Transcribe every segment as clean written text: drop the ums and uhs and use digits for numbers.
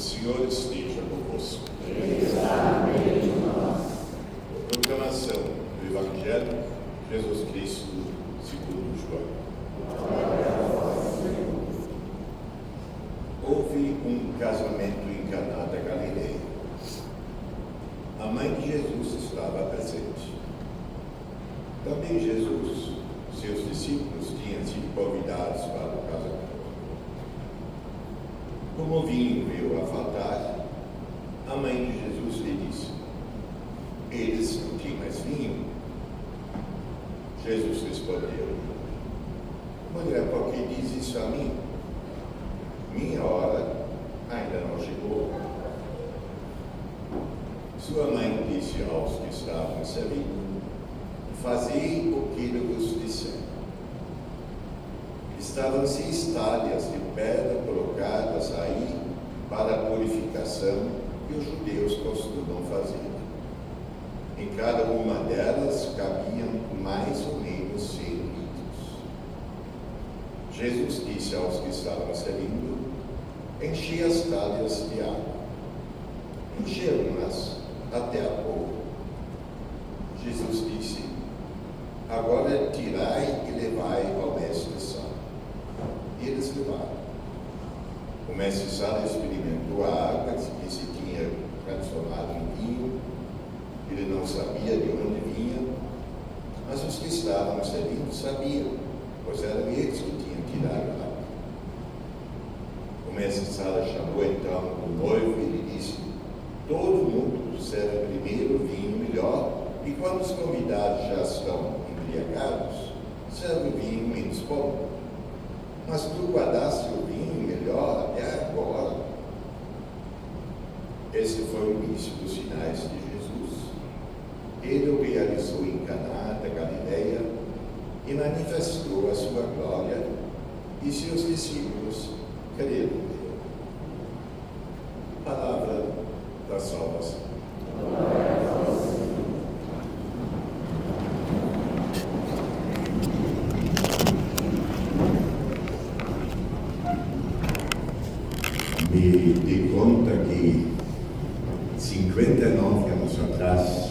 Senhor esteja convosco. Proclamação do Evangelho de Jesus Cristo segundo João. Houve um casamento em Caná da Galileia. A mãe de Jesus estava presente. Também Jesus, seus discípulos, tinham sido convidados para o casamento. Como o vinho veio a faltar, a mãe de Jesus lhe disse: eles não têm mais vinho. Jesus respondeu: mulher, por que diz isso a mim? Minha hora ainda não chegou. Sua mãe disse aos que estavam servindo: fazei o que ele vos disser. Estavam 6 talhas de pedra colocadas aí para a purificação que os judeus costumam fazer. Em cada uma delas cabiam mais ou menos 100 litros. Jesus disse aos que estavam servindo: enchi as talhas de água. Encheram-nas até a boca. Jesus disse: agora tirai e levai ao mestre-sala. Eles levaram. O mestre-sala experimentou a água que se tinha transformado em vinho. Ele não sabia de onde vinha, mas os que estavam servindo sabiam, pois eram eles que tinham tirado a água. O mestre-sala chamou então o noivo e lhe disse: todo mundo serve primeiro o vinho melhor, e quando os convidados já estão embriagados, serve o vinho menos bom. Mas tu guardaste o vinho melhor até agora. Esse foi o início dos sinais de Jesus. Ele o realizou em Caná da Galileia e manifestou a sua glória, e seus discípulos creram nele. Palavra da salvação. Me dei conta que 59 anos atrás,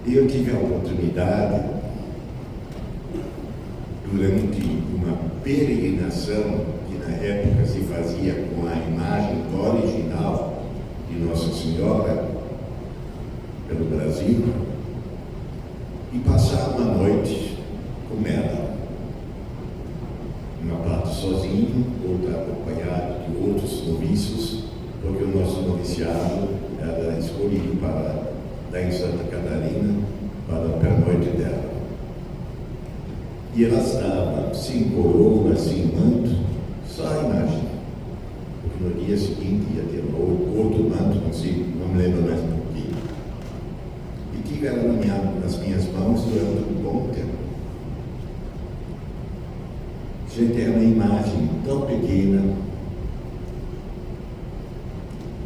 eu tive a oportunidade, durante uma peregrinação que na época se fazia com a imagem original de Nossa Senhora pelo Brasil, e passar uma noite com ela, uma parte sozinho, outra acompanhado de outros noviços, porque o nosso noviciado era escolhido para dar em Santa Catarina para a pernoite dela. E ela estava sem coroa, sem manto, só a imagem, porque no dia seguinte ia ter outro manto, não me lembro mais um pouquinho. E tive ela nas minhas mãos durante um bom tempo. Gente, é uma imagem tão pequena,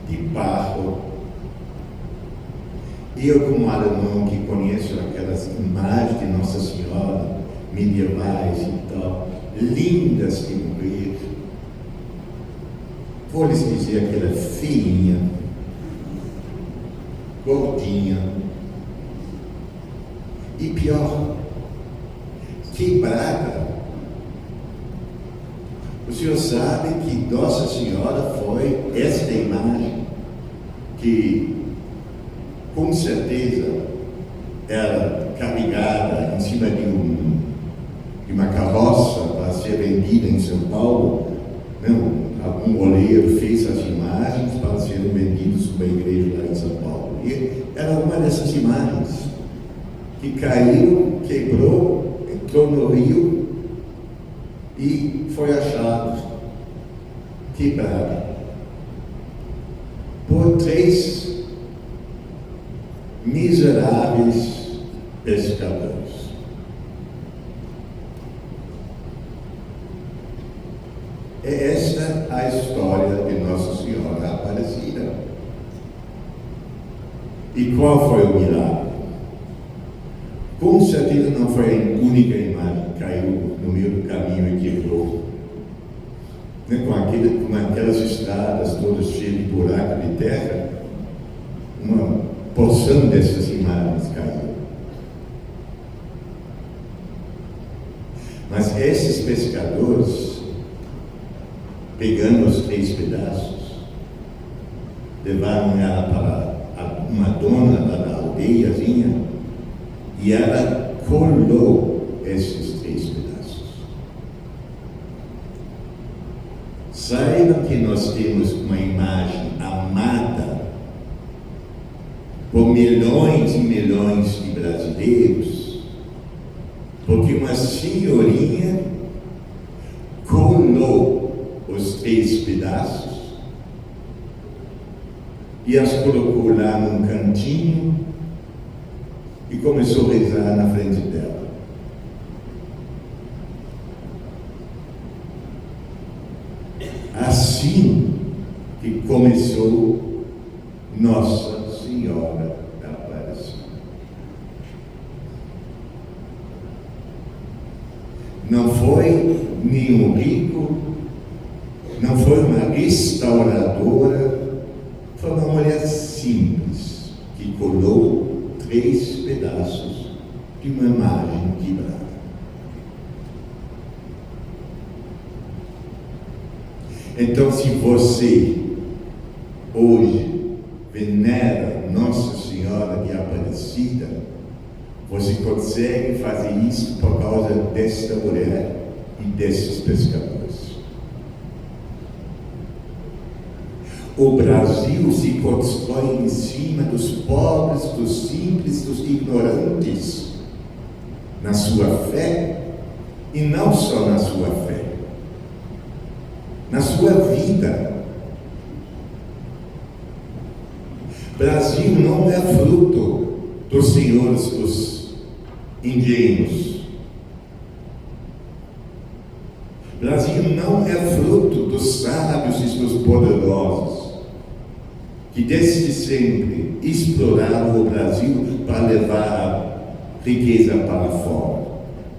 de barro. Eu, como alemão que conheço aquelas imagens de Nossa Senhora, medievais e tal, lindas de ver, vou lhes dizer que ela é feinha, gordinha, e pior, quebrada. O senhor sabe que Nossa Senhora foi esta imagem que, com certeza, era carregada em cima de uma carroça para ser vendida em São Paulo. Algum oleiro fez as imagens para serem vendidas numa igreja lá em São Paulo. E era uma dessas imagens que caiu, quebrou, entrou no rio e foi achado quebrado por 3 miseráveis pescadores. É esta a história de Nossa Senhora Aparecida. E qual foi o milagre? Com certeza não foi a única imagem que caiu no meu meio do caminho e quebrou. Né? Com aquelas estradas todas cheias de buraco de terra, uma porção dessas imagens caiu. Mas esses pescadores, pegando os 3 pedaços, levaram ela para uma dona lá da aldeiazinha e ela colou esses 3 pedaços. Saibam que nós temos uma imagem amada por milhões e milhões de brasileiros, porque uma senhorinha colou os 3 pedaços e as colocou lá num cantinho e começou a rezar na frente dela. Assim que começou Nossa Senhora da Aparecida. Não foi nenhum rico, não foi uma restauradora, foi uma mulher simples que colou 3 pedaços de uma imagem quebrada. Então, se você hoje venera Nossa Senhora de Aparecida, você consegue fazer isso por causa desta mulher e desses pescadores. O Brasil se constrói em cima dos pobres, dos simples, dos ignorantes, na sua fé, e não só na sua fé, na sua vida. Brasil não é fruto dos senhores, dos ingênuos. Brasil não é fruto dos sábios e dos poderosos, que desde sempre exploraram o Brasil para levar a riqueza para fora.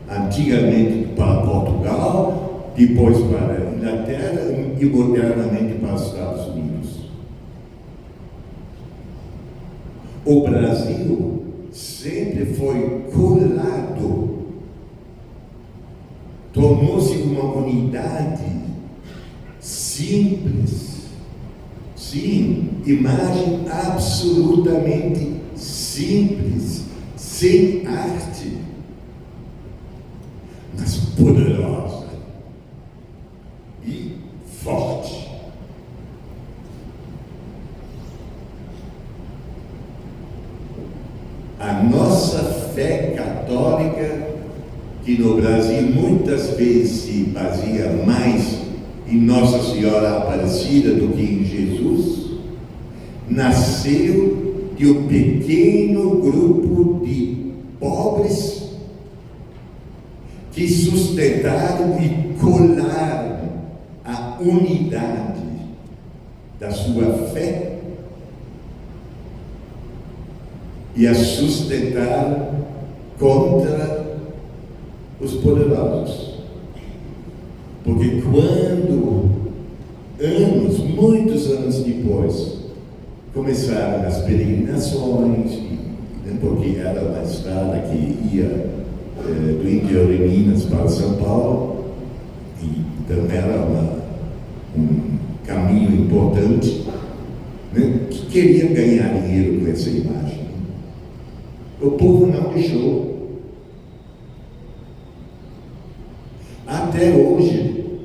Antigamente para Portugal, depois para a Inglaterra e modernamente para os Estados Unidos. O Brasil sempre foi colado, tornou-se uma unidade simples, sim, imagem absolutamente simples, sem arte, mas poderosa e forte. A nossa fé católica, que no Brasil muitas vezes se baseia mais em Nossa Senhora Aparecida do que em Jesus, nasceu de um pequeno grupo de pobres que sustentaram e colaram a unidade da sua fé e a sustentaram contra os poderosos. Porque quando, muitos anos depois, começaram as peregrinações, porque era uma estrada que ia do interior de Minas para São Paulo, e então era um caminho importante, né, que queria ganhar dinheiro com essa imagem. O povo não deixou. Até hoje,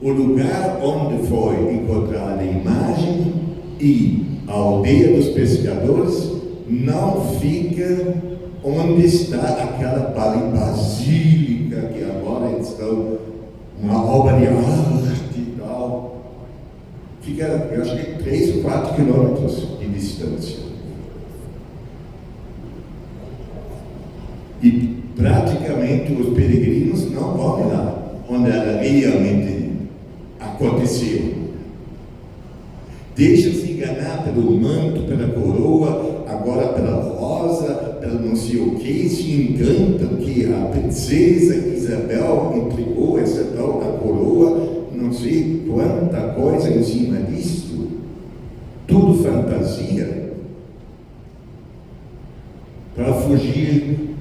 o lugar onde foi encontrada a imagem e a aldeia dos pescadores não fica onde está aquela basílica que agora estão uma obra de arte e tal. Fica, eu acho que 3 ou 4 quilômetros de distância. E praticamente os peregrinos não vão lá onde ela realmente aconteceu. Deixam-se enganar pelo manto, pela coroa, agora pela rosa, pelo não sei o que, se encantam que a princesa Isabel entregou essa tal da coroa, não sei quanta coisa em cima disso, tudo fantasia, para fugir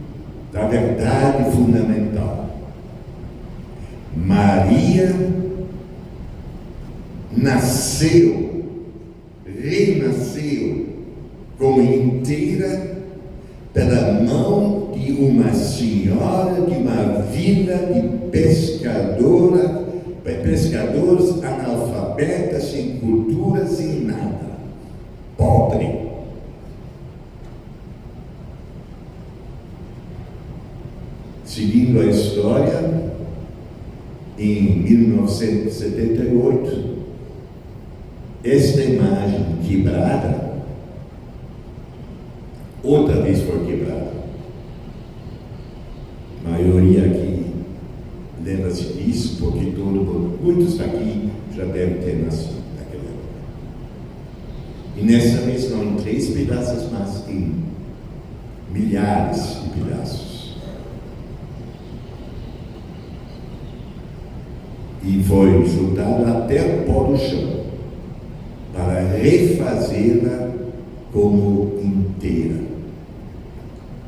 da verdade fundamental. Maria nasceu, renasceu como inteira pela mão de uma senhora de uma vila de pescadores analfabetas, sem cultura, sem nada, pobre. Seguindo a história, em 1978, esta imagem quebrada, outra vez foi quebrada. A maioria aqui lembra-se disso, porque muitos daqui já devem ter nascido naquela época. E nessa vez não em 3 pedaços, mas em milhares de pedaços. E foi juntado até o pó do chão, para refazê-la como inteira.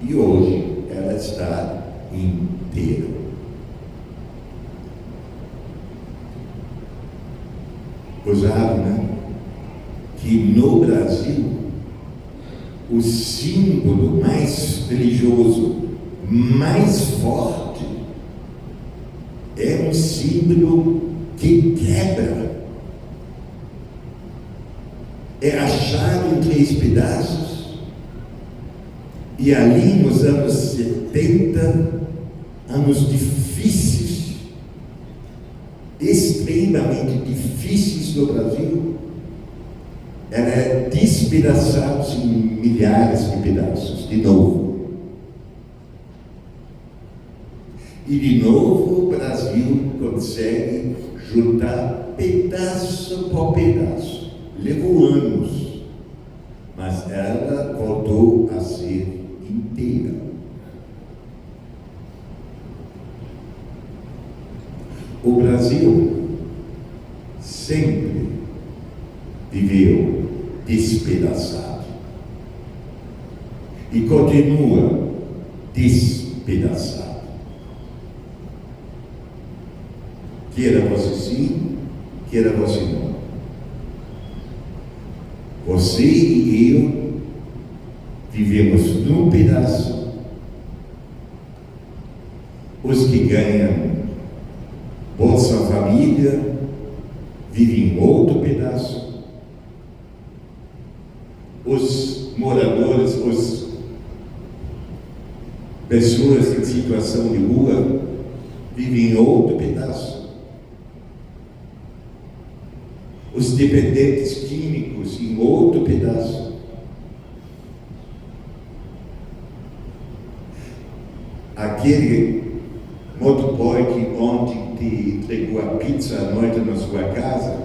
E hoje ela está inteira. Gozaram, né? Que no Brasil, o símbolo mais religioso, mais forte, é um símbolo que quebra. É achado em 3 pedaços, e ali nos anos 70, anos difíceis, extremamente difíceis no Brasil, era despedaçado em milhares de pedaços, de novo. E de novo o Brasil consegue juntar pedaço por pedaço. Levou anos, mas ela voltou a ser inteira. O Brasil sempre viveu despedaçado e continua despedaçado. Queira você sim, queira você não. Você e eu vivemos num pedaço. Os que ganham Bolsa Família vivem em outro pedaço. Os moradores, as pessoas em situação de rua vivem em outro pedaço. Os dependentes químicos em outro pedaço. Aquele motoboy que ontem te entregou a pizza à noite na sua casa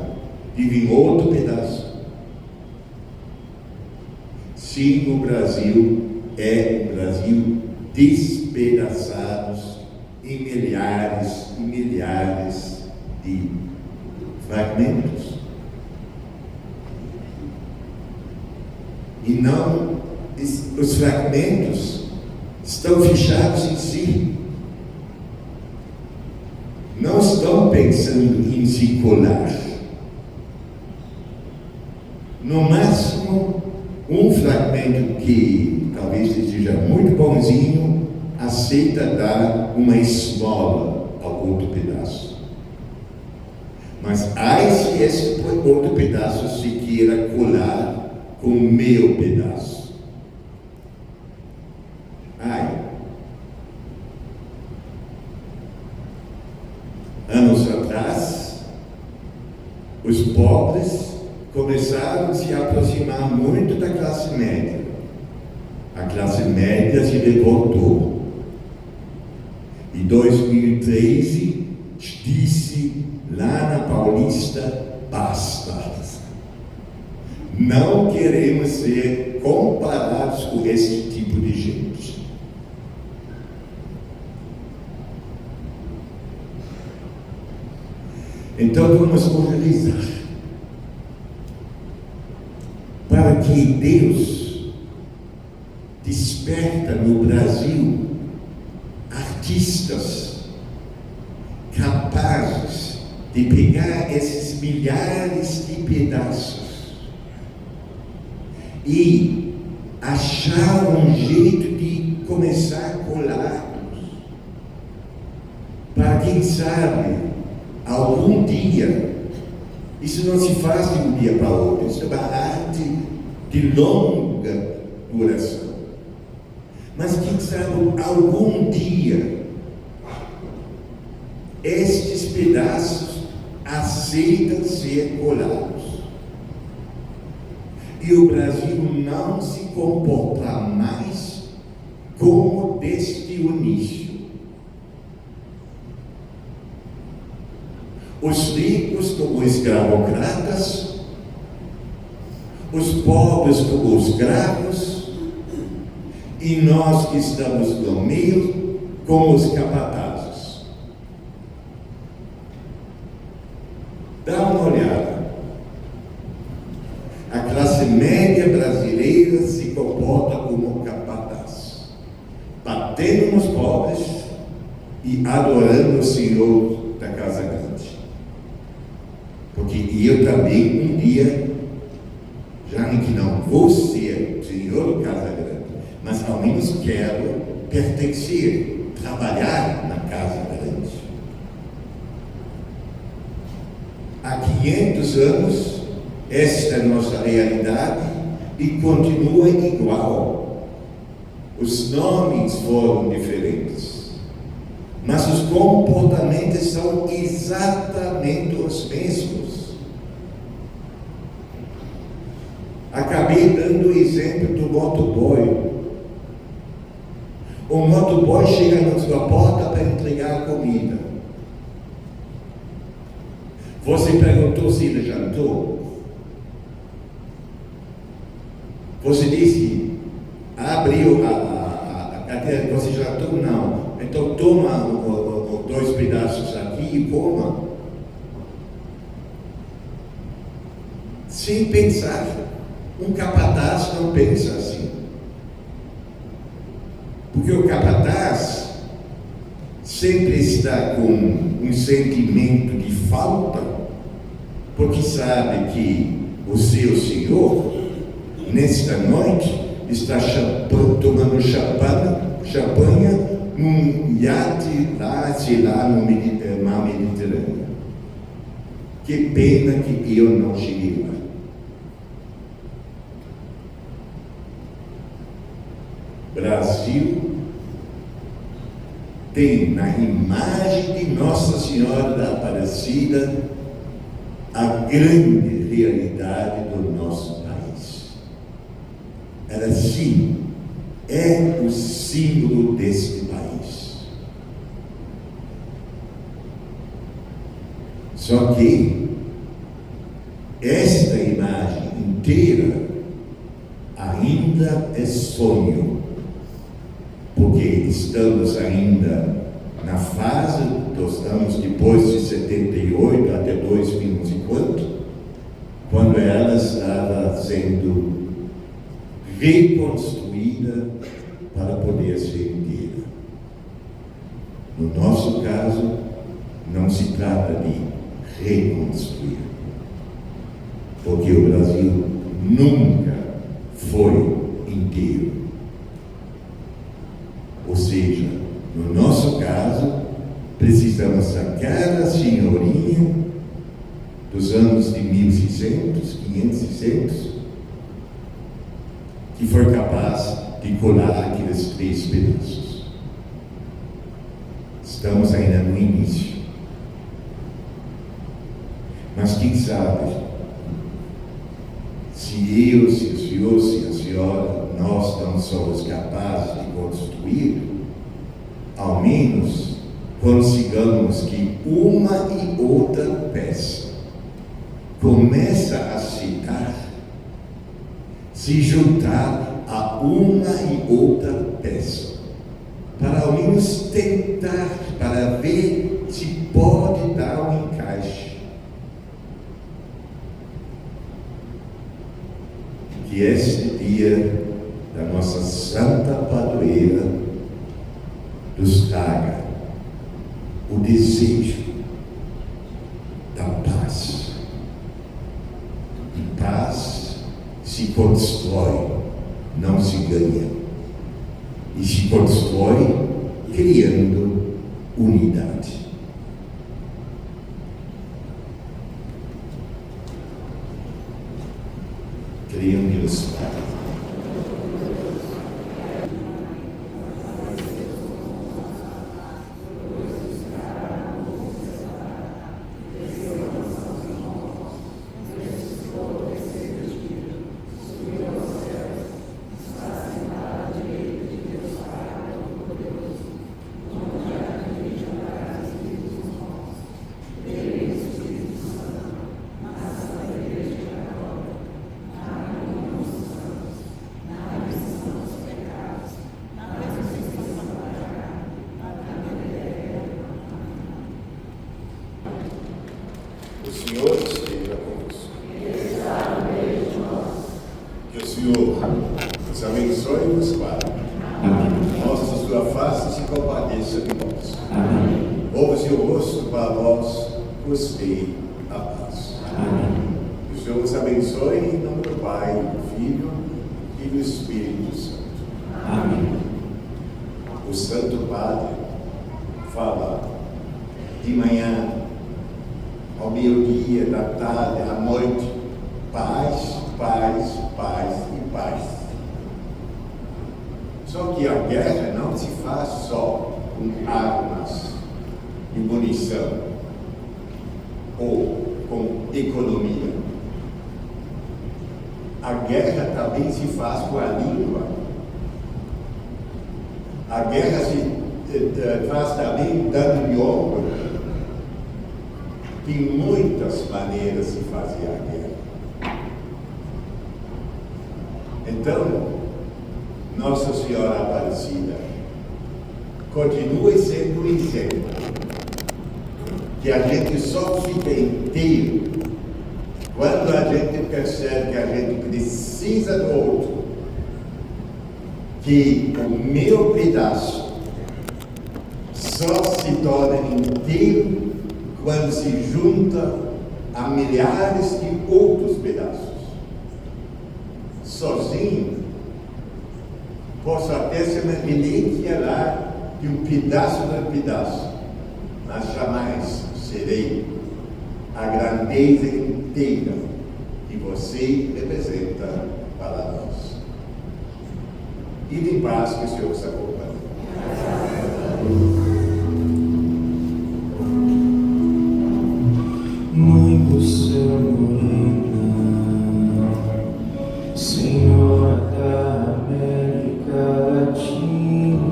vive em outro pedaço. Sim, o Brasil é um Brasil despedaçados em milhares e milhares de fragmentos. E não, os fragmentos estão fechados em si. Não estão pensando em se colar. No máximo, um fragmento que talvez seja muito bonzinho, aceita dar uma esmola ao outro pedaço. Mas ai se esse outro pedaço se queira colar com o meu pedaço. Ai. Anos atrás, os pobres começaram a se aproximar muito da classe média. A classe média se revoltou. Em 2013, disse lá na Paulista, basta. Não queremos ser comparados com esse tipo de gente. Então vamos organizar para que Deus desperta no Brasil artistas capazes de pegar esses milhares de pedaços e achar um jeito de começar a colá-los, para quem sabe, algum dia, isso não se faz de um dia para outro, isso é uma arte de longa duração. Mas quem sabe, algum dia, estes pedaços aceitam ser colados. E o Brasil não se comporta mais como desde o início. Os ricos como escravocratas, os pobres como os escravos, e nós que estamos no meio como os capatazes. Dá uma olhada. A classe média brasileira se comporta como capataz, batendo nos pobres e adorando o Senhor da Casa Grande. Porque eu também, um dia, já que não vou ser Senhor da Casa Grande, mas ao menos quero pertencer, trabalhar na Casa Grande. Há 500 anos, esta é a nossa realidade e continua igual. Os nomes foram diferentes, mas os comportamentos são exatamente os mesmos. Acabei dando o exemplo do motoboy. O motoboy chega na sua porta para entregar comida. Você perguntou se ele jantou? Você disse, abriu a cadeira, você jantou? Não. Então toma 2 pedaços aqui e coma. Sem pensar. Um capataz não pensa assim. Porque o capataz sempre está com um sentimento de falta, porque sabe que o seu Senhor, nesta noite, está tomando champanhe num iate lá, sei lá, no mar Mediterrâneo. Que pena que eu não cheguei lá. Brasil tem na imagem de Nossa Senhora da Aparecida a grande realidade do nosso país. Ela sim é o símbolo deste país. Só que esta imagem inteira ainda é sonho. Porque estamos ainda na fase dos anos depois de 78 até 2000 e quanto, quando ela estava sendo reconstruída para poder ser inteira. No nosso caso, não se trata de reconstruir, porque o Brasil nunca foi inteiro. Ou seja, no nosso caso, precisamos sacar a senhorinha dos anos de 1600, 500, 600, que foi capaz de colar aqueles 3 pedaços. Estamos ainda no início. Mas quem sabe, se eu, se o senhor, se a senhora, nós não somos capazes de construir, ao menos consigamos que uma e outra peça começa a se juntar a uma e outra peça, para ao menos tentar, para ver se pode dar um encaixe. que este dia da nossa Santa Padroeira nos traga o desejo da paz. E paz se constrói, não se ganha. E se constrói criando unidade. Creio em Deus Pai. O Senhor esteja convosco. Que o Senhor nos abençoe e nos guarde. Mostre sua face e se compadeça de nós. Ouve seu rosto para nós, vos dê a paz. Que o Senhor nos abençoe em nome do Pai, do Filho e do Espírito Santo. O Santo Padre fala de manhã, ao meio-dia, da tarde, à noite, paz, paz, paz e paz. Só que a guerra não se faz só com armas e munição ou com economia. A guerra também se faz com a língua. A guerra se faz também dando de ombro. Tem muitas maneiras de fazer a guerra. Então, Nossa Senhora Aparecida continue sendo um exemplo que a gente só fica inteiro quando a gente percebe que a gente precisa do outro, que o meu pedaço só se torna inteiro quando se junta a milhares de outros pedaços. Sozinho, posso até semelhante lá de um pedaço de pedaço, mas jamais serei a grandeza inteira que você representa para nós. E de paz que o Senhor se acompanhe.